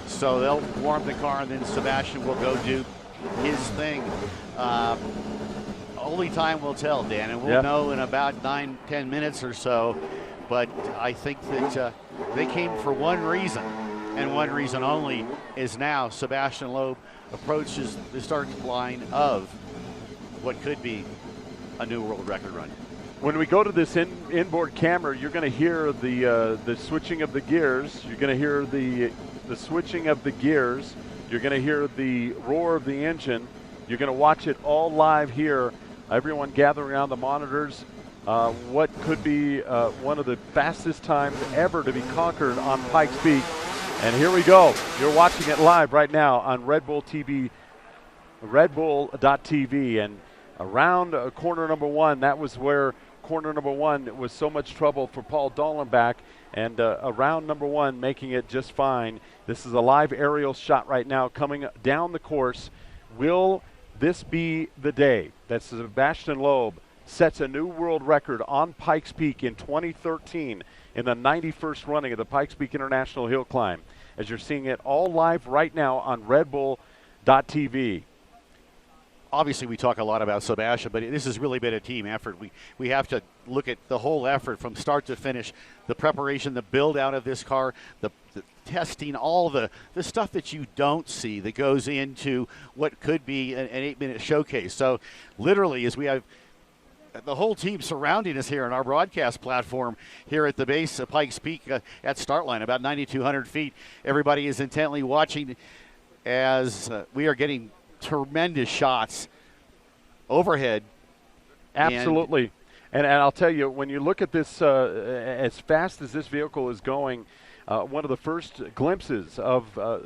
So they'll warm the car, and then Sebastien will go do his thing. Only time will tell, Dan, and we'll know in about 9-10 minutes or so. But I think that they came for one reason, and one reason only, is now Sebastien Loeb approaches the start line of what could be a new world record run. When we go to this inboard camera, you're going to hear the switching of the gears. You're going to hear the switching of the gears. You're going to hear the roar of the engine. You're going to watch it all live here. Everyone gathering around the monitors. What could be one of the fastest times ever to be conquered on Pikes Peak. And here we go. You're watching it live right now on Red Bull TV, redbull.tv. And around corner number one, that was where corner number one was so much trouble for Paul Dollenbach. And around number one, making it just fine. This is a live aerial shot right now coming down the course. Will this be the day that Sebastien Loeb sets a new world record on Pikes Peak in 2013 in the 91st running of the Pikes Peak International Hill Climb? As you're seeing it all live right now on redbull.tv. Obviously, we talk a lot about Sebastien, but this has really been a team effort. We have to look at the whole effort from start to finish, the preparation, the build out of this car, the testing, all the stuff that you don't see that goes into what could be an 8-minute showcase. So literally, as we have the whole team surrounding us here on our broadcast platform here at the base of Pikes Peak at start line, about 9,200 feet. Everybody is intently watching as we are getting tremendous shots overhead. Absolutely. And I'll tell you, when you look at this, as fast as this vehicle is going, one of the first glimpses of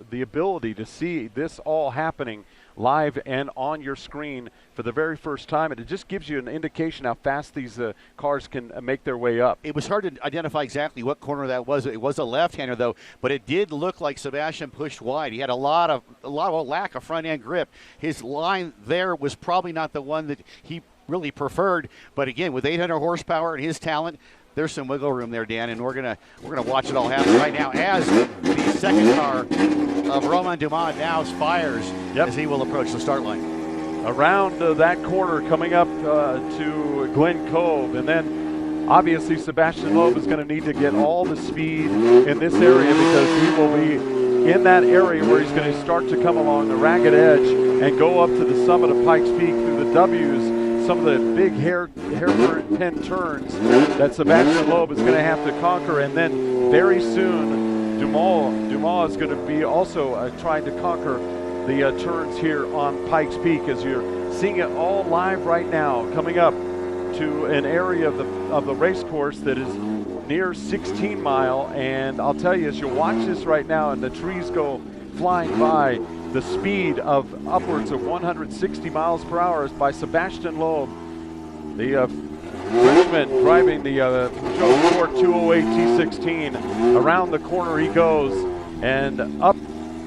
the ability to see this all happening live and on your screen for the very first time, and it just gives you an indication how fast these cars can make their way up. It was hard to identify exactly what corner that was. It was a left-hander though, but it did look like Sebastien pushed wide. He had a lot of lack of front-end grip. His line there was probably not the one that he really preferred, but again, with 800 horsepower and his talent, there's some wiggle room there, Dan, and we're gonna watch it all happen right now as the second car of Romain Dumas now fires as he will approach the start line. Around that corner, coming up to Glen Cove, and then obviously Sebastien Loeb is going to need to get all the speed in this area because he will be in that area where he's going to start to come along the ragged edge and go up to the summit of Pikes Peak through the W's. Some of the big hairpin turns that Sebastien Loeb is going to have to conquer, and then very soon Dumas is going to be also trying to conquer the turns here on Pikes Peak, as you're seeing it all live right now, coming up to an area of the race course that is near 16 Mile. And I'll tell you, as you watch this right now and the trees go flying by, the speed of upwards of 160 miles per hour is by Sebastien Loeb, the Frenchman driving the Peugeot 208 T16. Around the corner he goes, and up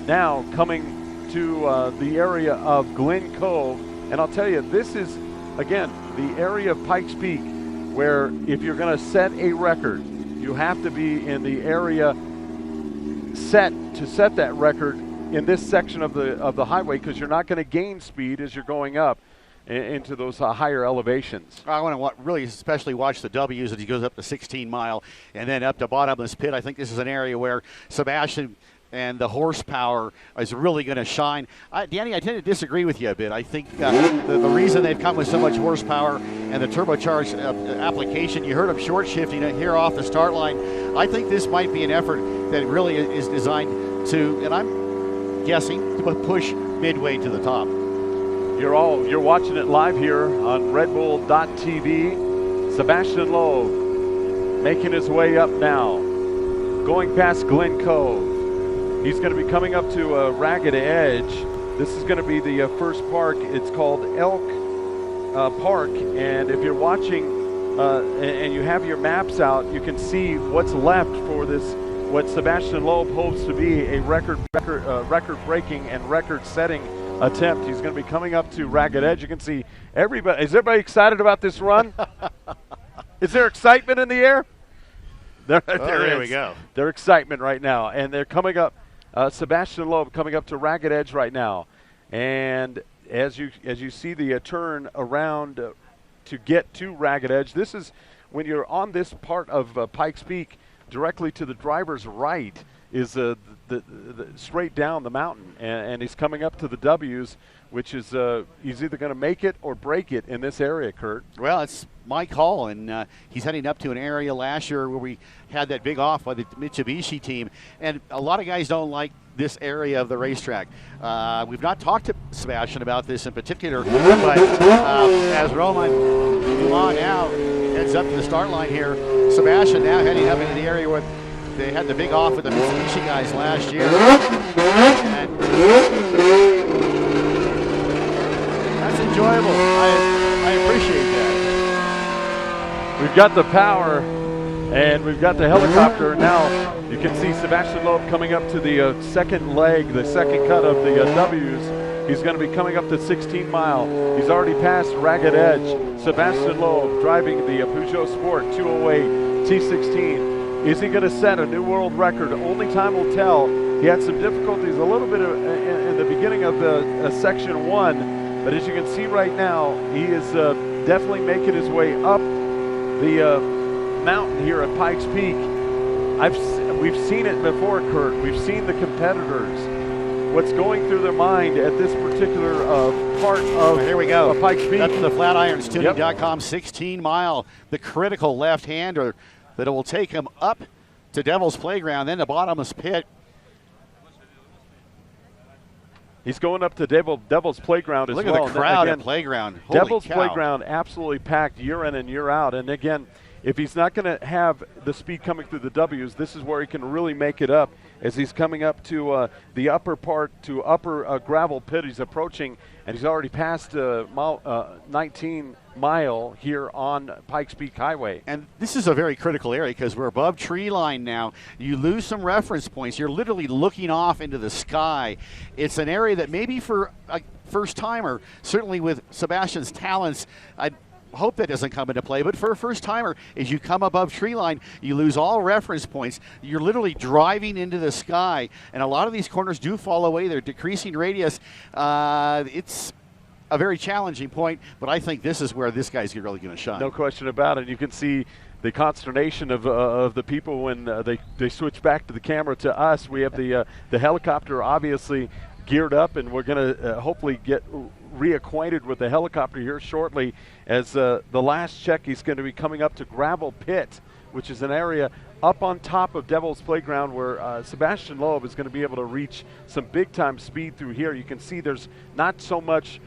now coming to the area of Glen Cove. And I'll tell you, this is, again, the area of Pikes Peak where if you're going to set a record, you have to be in the area set that record in this section of the highway, because you're not going to gain speed as you're going up into those higher elevations. I want to really especially watch the W's as he goes up to 16 Mile and then up to Bottomless Pit. I think this is an area where Sebastien and the horsepower is really going to shine. Danny, I tend to disagree with you a bit. I think the reason they've come with so much horsepower and the turbocharged application, you heard them short shifting it here off the start line. I think this might be an effort that really is designed to, and I'm guessing, to push midway to the top. You're watching it live here on redbull.tv. Sebastien Loeb making his way up now, going past Glen Cove. He's going to be coming up to a ragged edge. This is going to be the first park. It's called Elk Park, and if you're watching and you have your maps out, you can see what's left for this, what Sebastien Loeb hopes to be a record-breaking and record-setting attempt. He's going to be coming up to ragged edge. You can see everybody. Is everybody excited about this run? Is there excitement in the air? There we go. Their excitement right now, and they're coming up Sebastien Loeb coming up to Ragged Edge right now. And as you see the turn around to get to Ragged Edge, this is when you're on this part of Pikes Peak, directly to the driver's right is the straight down the mountain, and he's coming up to the W's, which is he's either going to make it or break it in this area, Kurt. Well, it's my call, and he's heading up to an area last year where we had that big off by the Mitsubishi team, and a lot of guys don't like this area of the racetrack. We've not talked to Sebastien about this in particular, but as Roman Dumas now heads up to the start line here, Sebastien now heading up into the area where they had the big off with the Mitsubishi guys last year. And that's enjoyable. I appreciate that. We've got the power and we've got the helicopter. Now you can see Sebastien Loeb coming up to the second leg, the second cut of the W's. He's going to be coming up to 16 Mile. He's already passed Ragged Edge. Sebastien Loeb driving the Peugeot Sport 208 T16. Is he going to set a new world record? Only time will tell. He had some difficulties a little bit in the beginning of the section 1, but as you can see right now, he is definitely making his way up the mountain here at Pikes Peak. We've seen it before, Kurt. We've seen the competitors. What's going through their mind at this particular part of here we go. Pikes Peak. That's the FlatironsTuning.com 16 Mile, the critical left-hander that it will take him up to Devil's Playground, then the bottomless pit. He's going up to Devil's Playground as well. Look at the crowd at Playground. Holy Devil's cow. Playground absolutely packed year in and year out. And again, if he's not going to have the speed coming through the W's, this is where he can really make it up as he's coming up to the upper part, to upper gravel pit. He's approaching, and he's already passed 19 Mile here on Pikes Peak Highway. And this is a very critical area because we're above tree line now. You lose some reference points. You're literally looking off into the sky. It's an area that maybe for a first timer, certainly with Sebastien's talents, I hope that doesn't come into play, but for a first timer, as you come above tree line, you lose all reference points. You're literally driving into the sky, and a lot of these corners do fall away. They're decreasing radius. It's a very challenging point, but I think this is where this guy's really going to shine. No question about it. You can see the consternation of the people when they switch back to the camera to us. We have the helicopter obviously geared up, and we're going to hopefully get reacquainted with the helicopter here shortly. As the last check, he's going to be coming up to Gravel Pit, which is an area up on top of Devil's Playground where Sebastien Loeb is going to be able to reach some big-time speed through here. You can see there's not so much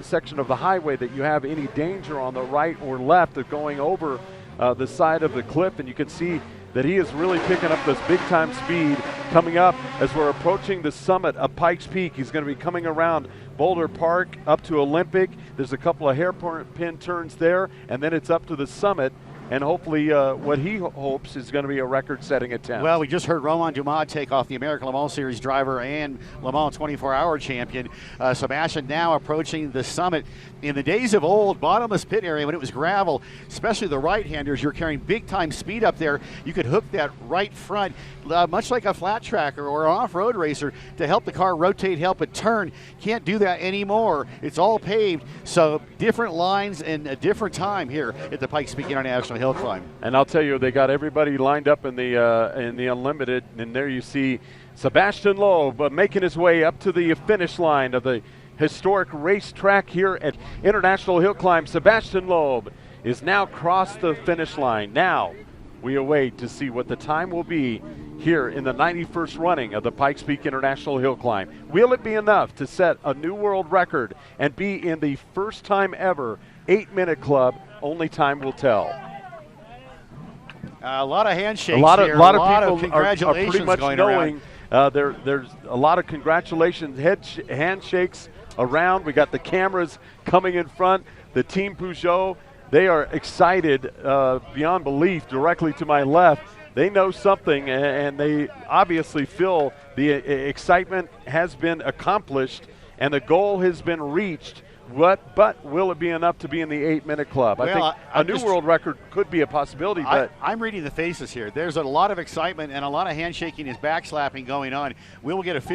section of the highway that you have any danger on the right or left of going over the side of the cliff, and you can see that he is really picking up this big-time speed coming up as we're approaching the summit of Pikes Peak. He's going to be coming around Boulder Park up to Olympic. There's a couple of hairpin turns there, and then it's up to the summit. And hopefully what he hopes is going to be a record-setting attempt. Well, we just heard Roman Dumas take off the American Le Mans Series driver and Le Mans 24-hour champion. Sebastien now approaching the summit. In the days of old, bottomless pit area, when it was gravel, especially the right-handers, you're carrying big-time speed up there. You could hook that right front, much like a flat tracker or an off-road racer, to help the car rotate, help it turn. Can't do that anymore. It's all paved, so different lines and a different time here at the Pikes Peak International Hill Climb. And I'll tell you, they got everybody lined up in the Unlimited, and there you see Sebastien Loeb making his way up to the finish line of the historic racetrack here at International Hill Climb. Sebastien Loeb is now crossed the finish line. Now we await to see what the time will be here in the 91st running of the Pikes Peak International Hill Climb. Will it be enough to set a new world record and be in the first time ever 8-minute club? Only time will tell. A lot of handshakes a lot here. Of a lot people of congratulations are pretty much going knowing around. There's a lot of congratulations, handshakes around. We got the cameras coming in front. The Team Peugeot, they are excited beyond belief. Directly to my left, they know something, and they obviously feel the excitement has been accomplished and the goal has been reached But will it be enough to be in the 8-minute club? Well, I think a new world record could be a possibility. But I'm reading the faces here. There's a lot of excitement and a lot of handshaking and backslapping going on. We will get official